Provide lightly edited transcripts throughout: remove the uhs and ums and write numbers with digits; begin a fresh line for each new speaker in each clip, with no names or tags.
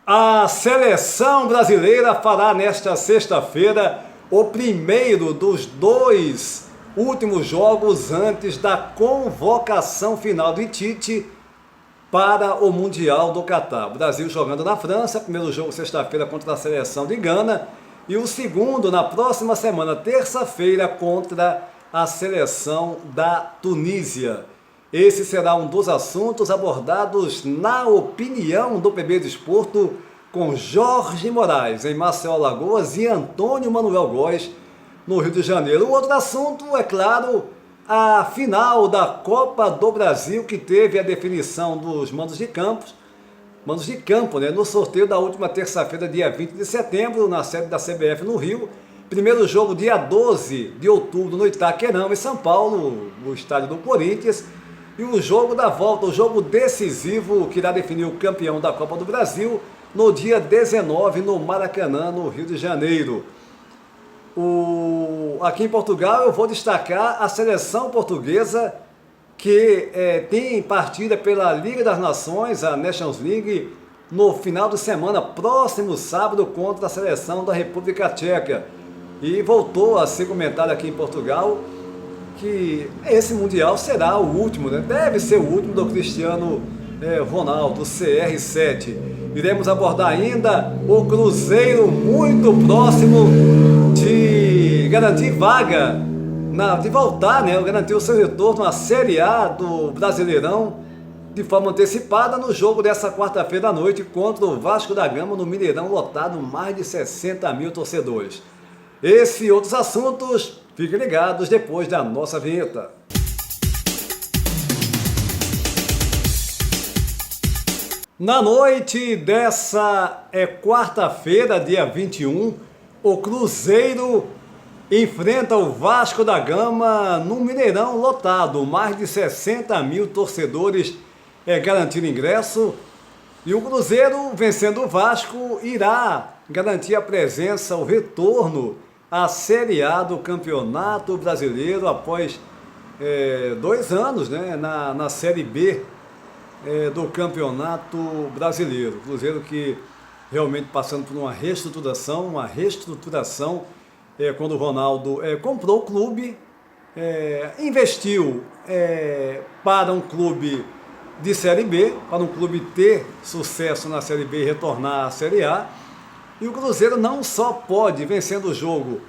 A seleção brasileira fará nesta sexta-feira o primeiro dos dois últimos jogos antes da convocação final de Tite para o Mundial do Catar. O Brasil jogando na França, primeiro jogo sexta-feira contra a seleção de Gana e o segundo na próxima semana, terça-feira, contra a seleção da Tunísia. Esse será um dos assuntos abordados na opinião do PB Desporto com Jorge Moraes, em Maceió, Alagoas, e Antônio Manuel Góes, no Rio de Janeiro. O outro assunto, é claro, a final da Copa do Brasil, que teve a definição dos mandos de campo, no sorteio da última terça-feira, dia 20 de setembro, na sede da CBF no Rio. Primeiro jogo, dia 12 de outubro, no Itaquerão, em São Paulo, no estádio do Corinthians. E o jogo da volta, o jogo decisivo, que irá definir o campeão da Copa do Brasil, no dia 19, no Maracanã, no Rio de Janeiro. Aqui em Portugal, eu vou destacar a seleção portuguesa, que tem partida pela Liga das Nações, a Nations League, no final de semana, próximo sábado, contra a seleção da República Tcheca. E voltou a ser comentado aqui em Portugal que esse Mundial será o último, né? Deve ser o último do Cristiano Ronaldo, CR7. Iremos abordar ainda o Cruzeiro, muito próximo de garantir vaga, de voltar, né? Garantir o seu retorno à Série A do Brasileirão de forma antecipada no jogo dessa quarta-feira à noite contra o Vasco da Gama no Mineirão, lotado, mais de 60 mil torcedores. Esse e outros assuntos, fiquem ligados depois da nossa vinheta. Na noite dessa quarta-feira, dia 21, o Cruzeiro enfrenta o Vasco da Gama no Mineirão lotado, mais de 60 mil torcedores garantindo ingresso. E o Cruzeiro, vencendo o Vasco, irá garantir a presença, o retorno à Série A do Campeonato Brasileiro após 2 anos, né, na Série B do Campeonato Brasileiro. Cruzeiro que realmente passando por uma reestruturação quando o Ronaldo comprou o clube, investiu para um clube de Série B, para um clube ter sucesso na Série B e retornar à Série A. E o Cruzeiro não só pode, vencendo o jogo,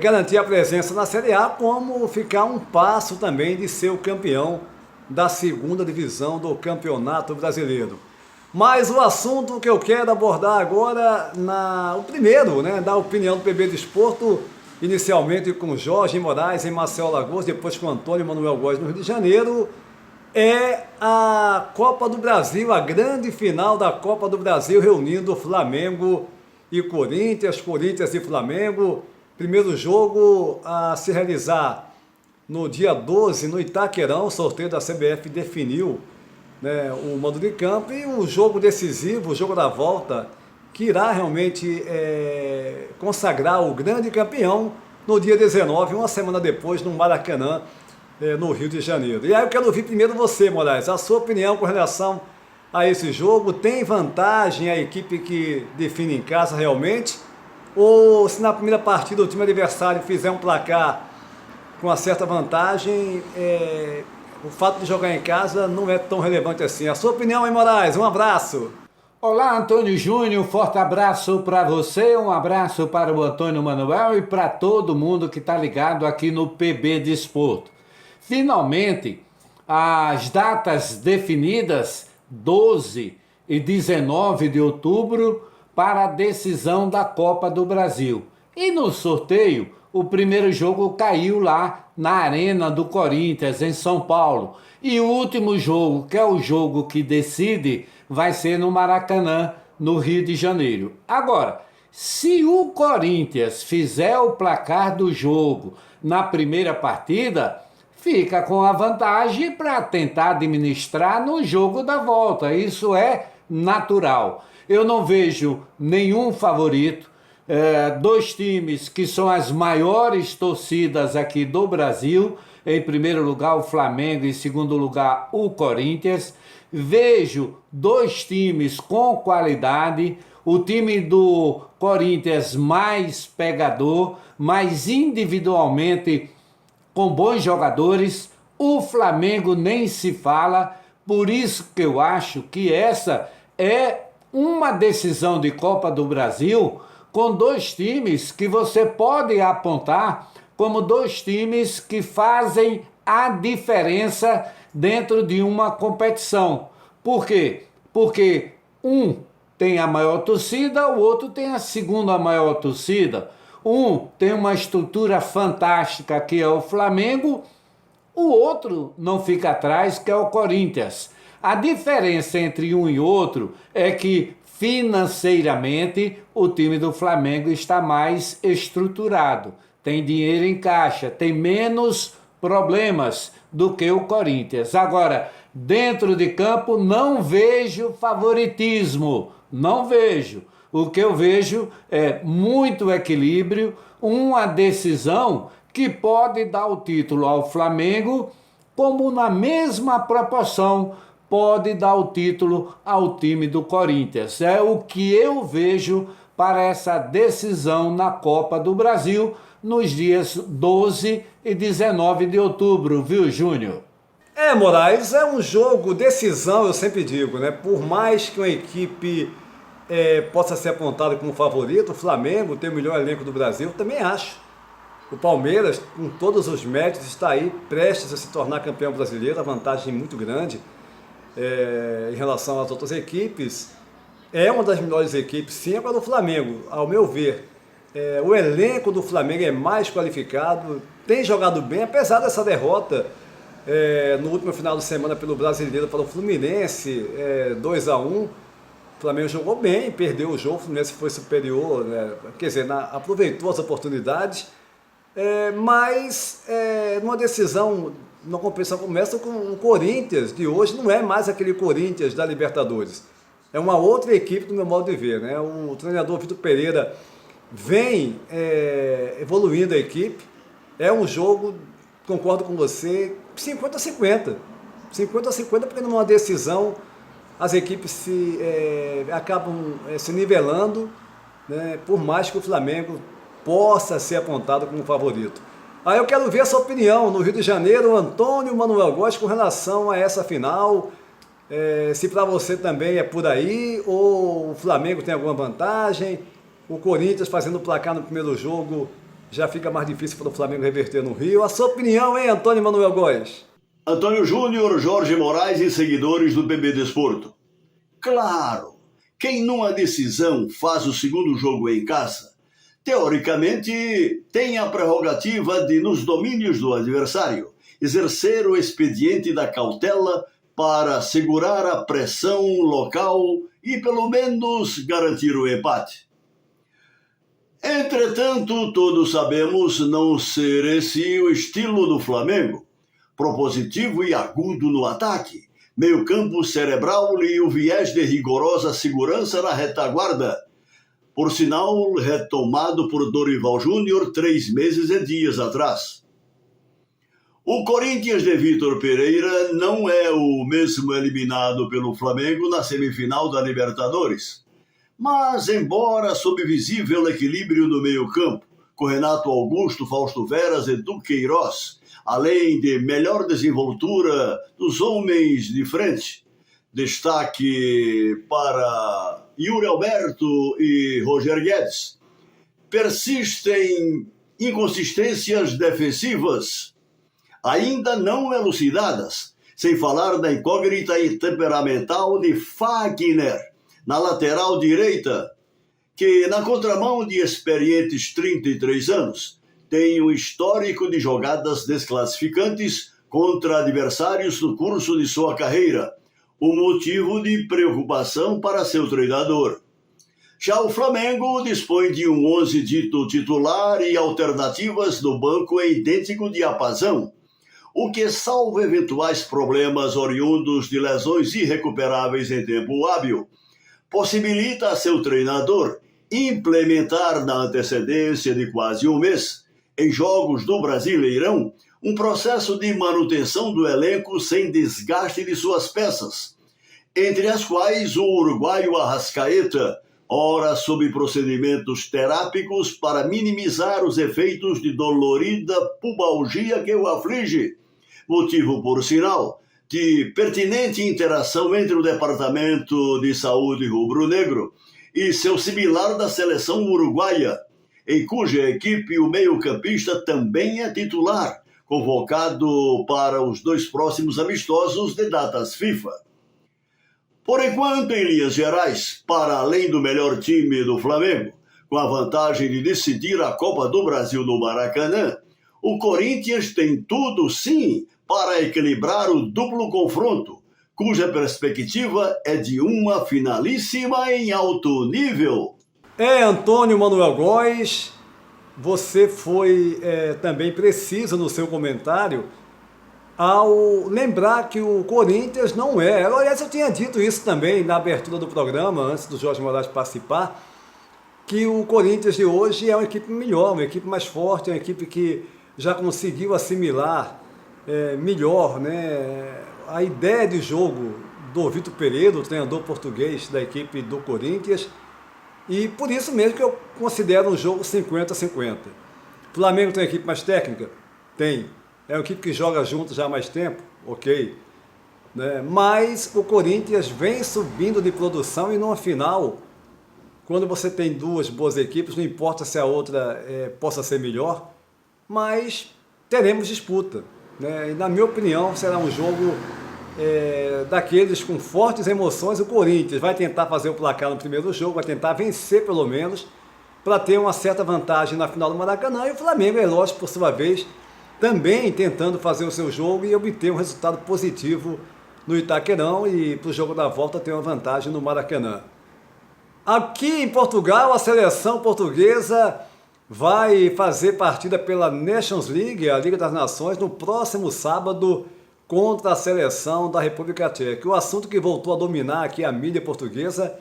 garantir a presença na Série A, como ficar um passo também de ser o campeão da segunda divisão do Campeonato Brasileiro. Mas o assunto que eu quero abordar agora, o primeiro, né, da opinião do PB Desporto, inicialmente com Jorge Moraes em Maceió, Alagoas, depois com Antônio Manuel Góes no Rio de Janeiro, é a Copa do Brasil, a grande final da Copa do Brasil, reunindo Flamengo e Corinthians e Flamengo. Primeiro jogo a se realizar no dia 12, no Itaquerão. O sorteio da CBF definiu, né, o mando de campo, e o jogo decisivo, o jogo da volta, que irá realmente consagrar o grande campeão no dia 19, uma semana depois, no Maracanã, no Rio de Janeiro. E aí eu quero ouvir primeiro você, Moraes, a sua opinião com relação a esse jogo. Tem vantagem a equipe que define em casa realmente? Ou se na primeira partida o time adversário fizer um placar com uma certa vantagem, o fato de jogar em casa não é tão relevante assim? A sua opinião, hein, Moraes? Um abraço!
Olá, Antônio Júnior, um forte abraço para você, um abraço para o Antônio Manuel e para todo mundo que está ligado aqui no PB Desporto. Finalmente, as datas definidas, 12 e 19 de outubro, para a decisão da Copa do Brasil. E no sorteio, o primeiro jogo caiu lá na Arena do Corinthians, em São Paulo. E o último jogo, que é o jogo que decide, vai ser no Maracanã, no Rio de Janeiro. Agora, se o Corinthians fizer o placar do jogo na primeira partida, fica com a vantagem para tentar administrar no jogo da volta. Isso é natural. Eu não vejo nenhum favorito. Dois times que são as maiores torcidas aqui do Brasil. Em primeiro lugar o Flamengo, em segundo lugar o Corinthians. Vejo dois times com qualidade, o time do Corinthians mais pegador, mais individualmente com bons jogadores, o Flamengo nem se fala, por isso que eu acho que essa é uma decisão de Copa do Brasil com dois times que você pode apontar como dois times que fazem a diferença dentro de uma competição. Por quê? Porque um tem a maior torcida, o outro tem a segunda maior torcida. Um tem uma estrutura fantástica, que é o Flamengo, o outro não fica atrás, que é o Corinthians. A diferença entre um e outro é que financeiramente o time do Flamengo está mais estruturado, tem dinheiro em caixa, tem menos problemas do que o Corinthians. Agora, dentro de campo não vejo favoritismo, não vejo. O que eu vejo é muito equilíbrio, uma decisão que pode dar o título ao Flamengo, como na mesma proporção pode dar o título ao time do Corinthians. É o que eu vejo para essa decisão na Copa do Brasil nos dias 12 e 19 de outubro, viu, Júnior?
Moraes, é um jogo, decisão, eu sempre digo, né? Por mais que uma equipe possa ser apontada como favorito, o Flamengo tem o melhor elenco do Brasil, também acho. O Palmeiras, com todos os méritos, está aí prestes a se tornar campeão brasileiro, a vantagem muito grande em relação às outras equipes. É uma das melhores equipes, sim. Agora o Flamengo, ao meu ver, o elenco do Flamengo é mais qualificado, tem jogado bem, apesar dessa derrota no último final de semana pelo Brasileiro para o Fluminense, 2-1. O Flamengo jogou bem, perdeu o jogo, o Fluminense foi superior, né? Quer dizer, aproveitou as oportunidades, mas numa decisão, numa competição como essa, com o Corinthians de hoje não é mais aquele Corinthians da Libertadores. É uma outra equipe do meu modo de ver, né? O treinador Vitor Pereira vem evoluindo a equipe. É um jogo, concordo com você, 50-50. 50-50, porque numa decisão as equipes acabam se nivelando, né? Por mais que o Flamengo possa ser apontado como favorito. Aí eu quero ver a sua opinião no Rio de Janeiro, Antônio Manuel Góes, com relação a essa final. Se para você também é por aí, ou o Flamengo tem alguma vantagem, o Corinthians fazendo o placar no primeiro jogo já fica mais difícil para o Flamengo reverter no Rio. A sua opinião, hein, Antônio Manuel Góes?
Antônio Júnior, Jorge Moraes e seguidores do PB Desporto. Claro, quem numa decisão faz o segundo jogo em casa, teoricamente tem a prerrogativa de, nos domínios do adversário, exercer o expediente da cautela para segurar a pressão local e, pelo menos, garantir o empate. Entretanto, todos sabemos não ser esse o estilo do Flamengo. Propositivo e agudo no ataque, meio-campo cerebral e o viés de rigorosa segurança na retaguarda. Por sinal, retomado por Dorival Júnior 3 meses e dias atrás. O Corinthians de Vitor Pereira não é o mesmo eliminado pelo Flamengo na semifinal da Libertadores. Mas, embora sob visível equilíbrio no meio-campo, com Renato Augusto, Fausto Veras e Duqueiroz, além de melhor desenvoltura dos homens de frente, destaque para Yuri Alberto e Roger Guedes, persistem inconsistências defensivas ainda não elucidadas, sem falar da incógnita e temperamental de Fagner, na lateral direita, que, na contramão de experientes 33 anos, tem um histórico de jogadas desclassificantes contra adversários no curso de sua carreira, um motivo de preocupação para seu treinador. Já o Flamengo dispõe de um 11 dito titular e alternativas no banco em idêntico diapasão, o que, salvo eventuais problemas oriundos de lesões irrecuperáveis em tempo hábil, possibilita a seu treinador implementar na antecedência de quase um mês, em jogos do Brasileirão, um processo de manutenção do elenco sem desgaste de suas peças, entre as quais o uruguaio Arrascaeta, ora sob procedimentos terápicos para minimizar os efeitos de dolorida pubalgia que o aflige, motivo, por sinal, de pertinente interação entre o Departamento de Saúde rubro-negro e seu similar da seleção uruguaia, em cuja equipe o meio-campista também é titular, convocado para os 2 próximos amistosos de datas FIFA. Por enquanto, em linhas gerais, para além do melhor time do Flamengo, com a vantagem de decidir a Copa do Brasil no Maracanã, o Corinthians tem tudo, sim, para equilibrar o duplo confronto, cuja perspectiva é de uma finalíssima em alto nível.
Antônio Manuel Góes, você foi também preciso no seu comentário ao lembrar que o Corinthians não é. Aliás, eu tinha dito isso também na abertura do programa, antes do Jorge Moraes participar, que o Corinthians de hoje é uma equipe melhor, uma equipe mais forte, uma equipe que já conseguiu assimilar melhor, né, a ideia de jogo do Vitor Pereira, o treinador português da equipe do Corinthians, e por isso mesmo que eu considero um jogo 50-50. O Flamengo tem uma equipe mais técnica? Tem. É uma equipe que joga junto já há mais tempo? Ok. Né? Mas o Corinthians vem subindo de produção e numa final, quando você tem 2 boas equipes, não importa se a outra possa ser melhor, mas teremos disputa. Né? E na minha opinião será um jogo daqueles com fortes emoções. O Corinthians vai tentar fazer o placar no primeiro jogo, vai tentar vencer pelo menos, para ter uma certa vantagem na final do Maracanã, e o Flamengo, é lógico, por sua vez, também tentando fazer o seu jogo e obter um resultado positivo no Itaquerão, e para o jogo da volta ter uma vantagem no Maracanã. Aqui em Portugal, a seleção portuguesa vai fazer partida pela Nations League, a Liga das Nações, no próximo sábado, contra a seleção da República Tcheca. O assunto que voltou a dominar aqui a mídia portuguesa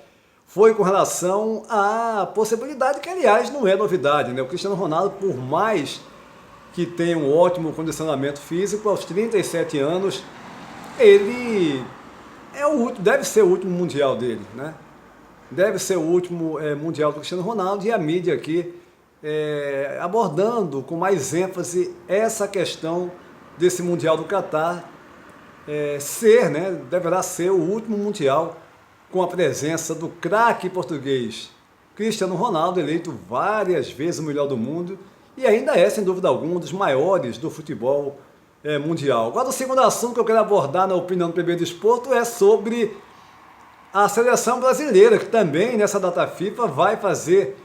foi com relação à possibilidade, que aliás não é novidade, né? O Cristiano Ronaldo, por mais que tenha um ótimo condicionamento físico, aos 37 anos, ele deve ser o último mundial dele, né? Deve ser o último mundial do Cristiano Ronaldo, e a mídia aqui abordando com mais ênfase essa questão desse Mundial do Catar deverá ser o último mundial com a presença do craque português Cristiano Ronaldo, eleito várias vezes o melhor do mundo, e ainda é, sem dúvida alguma, um dos maiores do futebol mundial. Agora, o segundo assunto que eu quero abordar na opinião do PB Desporto é sobre a seleção brasileira, que também nessa data FIFA vai fazer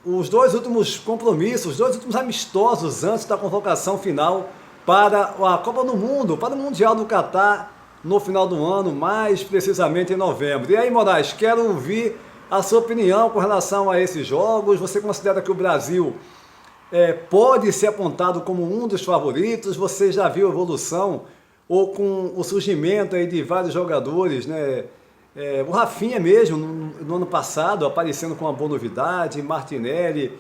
os 2 últimos compromissos, os 2 últimos amistosos antes da convocação final para a Copa do Mundo, para o Mundial do Catar no final do ano, mais precisamente em novembro. E aí, Moraes, quero ouvir a sua opinião com relação a esses jogos. Você considera que o Brasil pode ser apontado como um dos favoritos? Você já viu a evolução ou com o surgimento aí de vários jogadores, né? O Rafinha mesmo, no ano passado, aparecendo com uma boa novidade, Martinelli,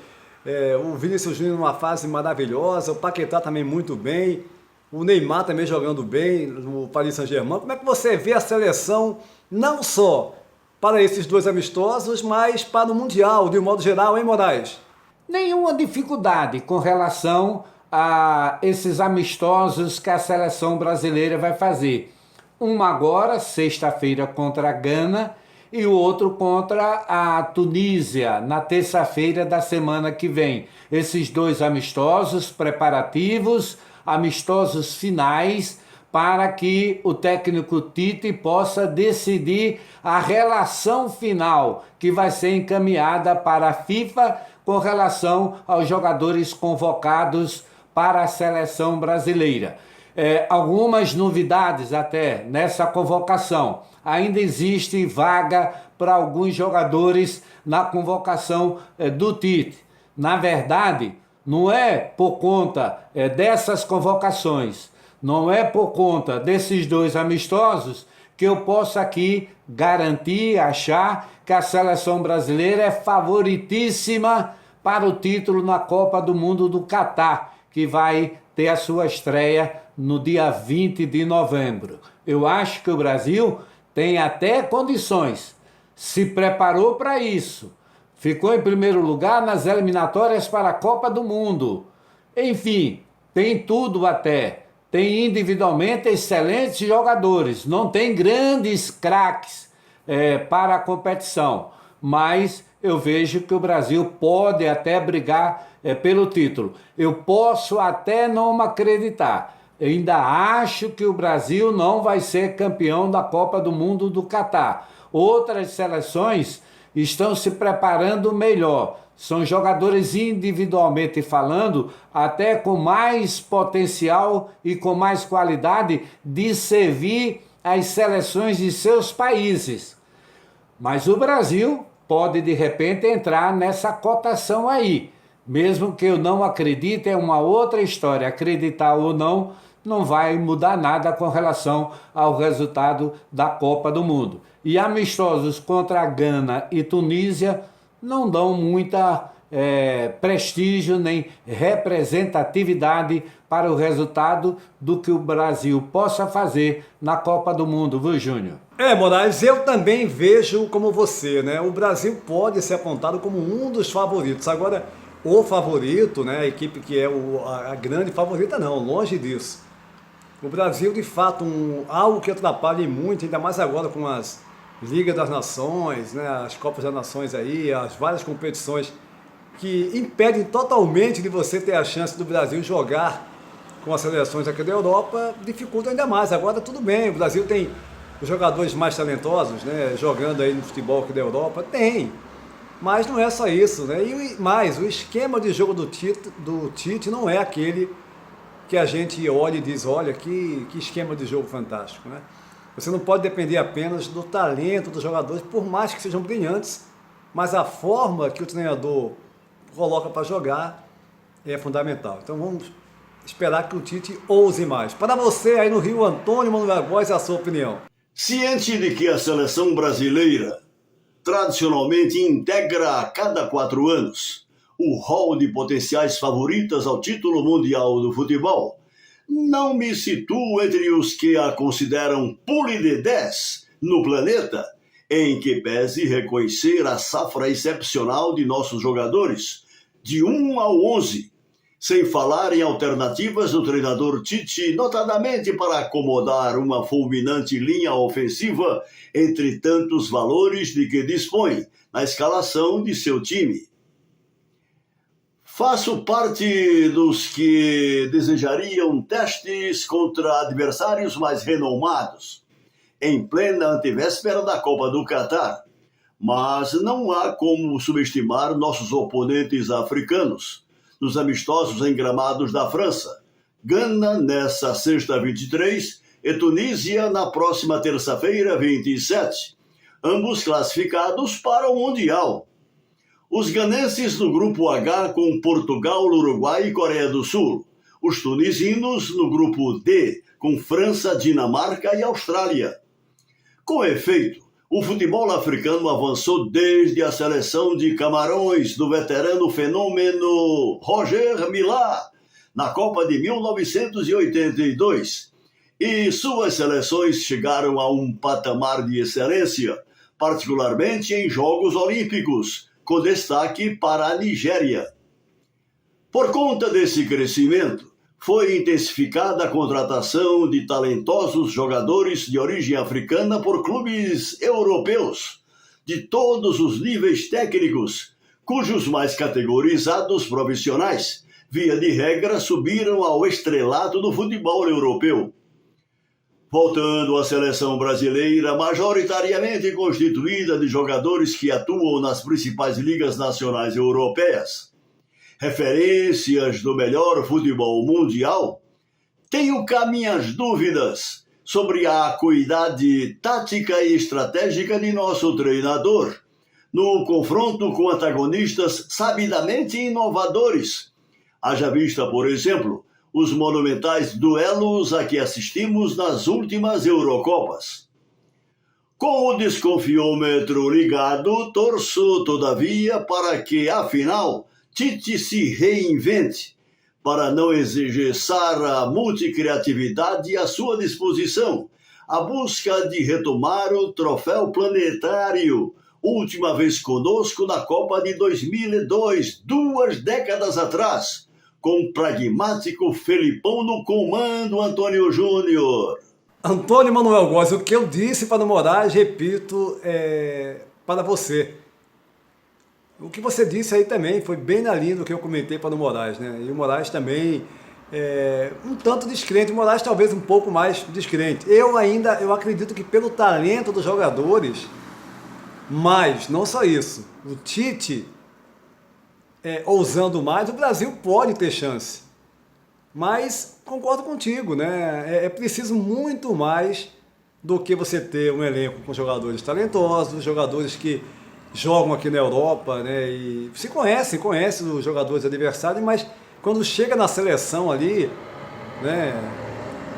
o Vinícius Júnior numa fase maravilhosa, o Paquetá também muito bem, o Neymar também jogando bem no Paris Saint-Germain. Como é que você vê a seleção, não só para esses 2 amistosos, mas para o Mundial, de um modo geral, hein, Moraes?
Nenhuma dificuldade com relação a esses amistosos que a seleção brasileira vai fazer. Um agora, sexta-feira, contra a Gana, e o outro contra a Tunísia, na terça-feira da semana que vem. Esses 2 amistosos preparativos, amistosos finais, para que o técnico Tite possa decidir a relação final, que vai ser encaminhada para a FIFA com relação aos jogadores convocados para a seleção brasileira. Algumas novidades até nessa convocação. Ainda existe vaga para alguns jogadores na convocação do Tite. Na verdade, não é por conta dessas convocações, não é por conta desses 2 amistosos que eu posso aqui garantir, achar que a seleção brasileira é favoritíssima para o título na Copa do Mundo do Catar, que vai ter a sua estreia no dia 20 de novembro. Eu acho que o Brasil tem até condições, se preparou para isso, ficou em primeiro lugar nas eliminatórias para a Copa do Mundo. Enfim, tem tudo até. Tem individualmente excelentes jogadores, não tem grandes craques para a competição, mas eu vejo que o Brasil pode até brigar pelo título. Eu posso até não acreditar. Eu ainda acho que o Brasil não vai ser campeão da Copa do Mundo do Catar. Outras seleções estão se preparando melhor. São jogadores individualmente falando, até com mais potencial e com mais qualidade de servir as seleções de seus países. Mas o Brasil pode de repente entrar nessa cotação aí. Mesmo que eu não acredite, é uma outra história. Acreditar ou não, não vai mudar nada com relação ao resultado da Copa do Mundo. E amistosos contra a Gana e Tunísia não dão muita prestígio nem representatividade para o resultado do que o Brasil possa fazer na Copa do Mundo, viu, Júnior?
Moraes, eu também vejo como você, né? O Brasil pode ser apontado como um dos favoritos. Agora, o favorito, né? A equipe que é a grande favorita, não, longe disso. O Brasil, de fato, algo que atrapalha muito, ainda mais agora com as Ligas das Nações, né? As Copas das Nações aí, as várias competições que impedem totalmente de você ter a chance do Brasil jogar com as seleções aqui da Europa, dificulta ainda mais. Agora tudo bem, o Brasil tem os jogadores mais talentosos, né, jogando aí no futebol aqui da Europa, tem, mas não é só isso, né? E mais, o esquema de jogo do Tite não é aquele que a gente olha e diz, olha, que esquema de jogo fantástico, né? Você não pode depender apenas do talento dos jogadores, por mais que sejam brilhantes, mas a forma que o treinador coloca para jogar é fundamental. Então vamos esperar que o Tite ouse mais. Para você aí no Rio, Antônio Manuel Góes, a sua opinião.
Ciente de que a seleção brasileira tradicionalmente integra a cada 4 anos o hall de potenciais favoritas ao título mundial do futebol, não me situo entre os que a consideram pule de 10 no planeta, em que pese reconhecer a safra excepcional de nossos jogadores, de 1 ao 11, sem falar em alternativas do treinador Tite, notadamente para acomodar uma fulminante linha ofensiva entre tantos valores de que dispõe na escalação de seu time. Faço parte dos que desejariam testes contra adversários mais renomados, em plena antevéspera da Copa do Catar, mas não há como subestimar nossos oponentes africanos, nos amistosos em gramados da França, Gana nesta sexta 23 e Tunísia na próxima terça-feira 27, ambos classificados para o Mundial. Os ganenses no grupo H com Portugal, Uruguai e Coreia do Sul, os tunisinos no grupo D com França, Dinamarca e Austrália. Com efeito, o futebol africano avançou desde a seleção de Camarões do veterano fenômeno Roger Milá, na Copa de 1982, e suas seleções chegaram a um patamar de excelência, particularmente em Jogos Olímpicos, com destaque para a Nigéria. Por conta desse crescimento, foi intensificada a contratação de talentosos jogadores de origem africana por clubes europeus, de todos os níveis técnicos, cujos mais categorizados profissionais, via de regra, subiram ao estrelato do futebol europeu. Voltando à seleção brasileira, majoritariamente constituída de jogadores que atuam nas principais ligas nacionais europeias, referências do melhor futebol mundial, tenho cá minhas dúvidas sobre a acuidade tática e estratégica de nosso treinador no confronto com antagonistas sabidamente inovadores. Haja vista, por exemplo, os monumentais duelos a que assistimos nas últimas Eurocopas. Com o desconfiômetro ligado, torço, todavia, para que, afinal, Tite se reinvente, para não exigir a multicriatividade à sua disposição, a busca de retomar o troféu planetário. Última vez conosco na Copa de 2002, 2 décadas atrás, com o pragmático Felipão no comando, Antônio Júnior.
Antônio Manuel Góes, o que eu disse para o Moraes, repito para você. O que você disse aí também foi bem na linha do que eu comentei para o Moraes, né? E o Moraes também um tanto descrente, o Moraes talvez um pouco mais descrente. Eu acredito que pelo talento dos jogadores, mas não só isso, o Tite ousando mais, o Brasil pode ter chance. Mas concordo contigo, né? É preciso muito mais do que você ter um elenco com jogadores talentosos, jogadores que jogam aqui na Europa, né? E se conhecem os jogadores adversários, mas quando chega na seleção ali, né?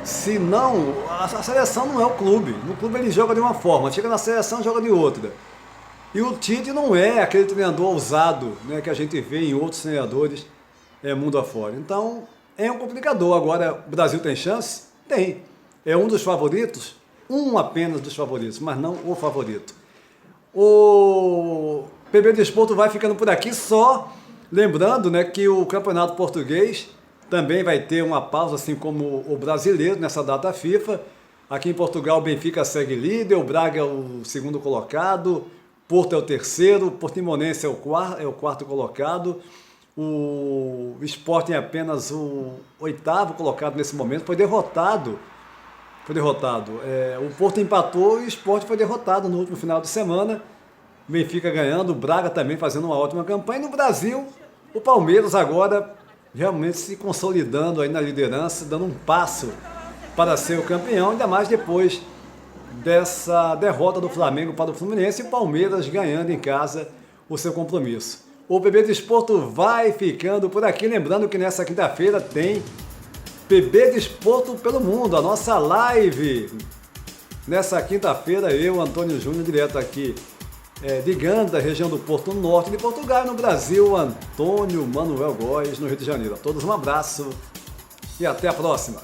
Se não, a seleção não é o clube. No clube ele joga de uma forma, chega na seleção joga de outra. E o Tite não é aquele treinador ousado, né, que a gente vê em outros treinadores mundo afora. Então, é um complicador. Agora, o Brasil tem chance? Tem. É um dos favoritos? Um apenas dos favoritos, mas não o favorito. O PB Desporto vai ficando por aqui, só lembrando, né, que o Campeonato Português também vai ter uma pausa, assim como o brasileiro, nessa data FIFA. Aqui em Portugal, o Benfica segue líder, o Braga é o segundo colocado, Porto é o terceiro, o Portimonense é o quarto colocado, o Sporting é apenas o 8º colocado nesse momento, foi derrotado. O Porto empatou e o Sport foi derrotado no último final de semana. O Benfica ganhando, o Braga também fazendo uma ótima campanha. E no Brasil, o Palmeiras agora realmente se consolidando aí na liderança, dando um passo para ser o campeão, ainda mais depois dessa derrota do Flamengo para o Fluminense e o Palmeiras ganhando em casa o seu compromisso. O PB Desporto vai ficando por aqui, lembrando que nessa quinta-feira tem PB Desporto pelo Mundo, a nossa live. Nessa quinta-feira, eu, Antônio Júnior, direto aqui de Gana, da região do Porto Norte de Portugal, e no Brasil, Antônio Manuel Góes, no Rio de Janeiro. A todos um abraço e até a próxima.